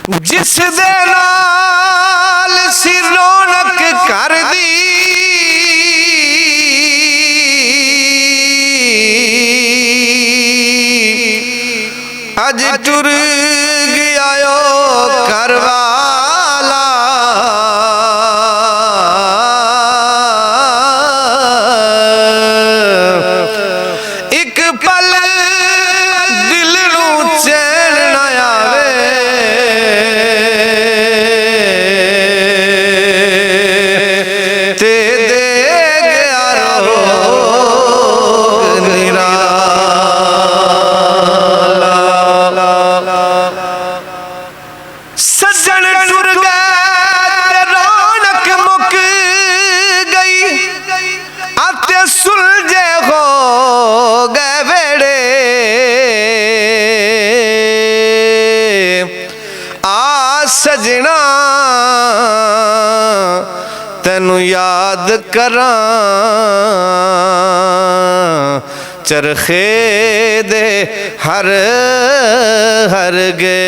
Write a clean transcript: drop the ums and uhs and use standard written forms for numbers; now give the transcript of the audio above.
जिस दे नाल सी रौनक कर दी अज टुर गया करवाला एक पल दिल नू चैन न आवे ते दे गया रोग निराला। सज्जन टुर गए रौनक मुक गई आते सुलझे हो गए बेड़े आ सजना तेनू याद करां चरखे दे हर हर गे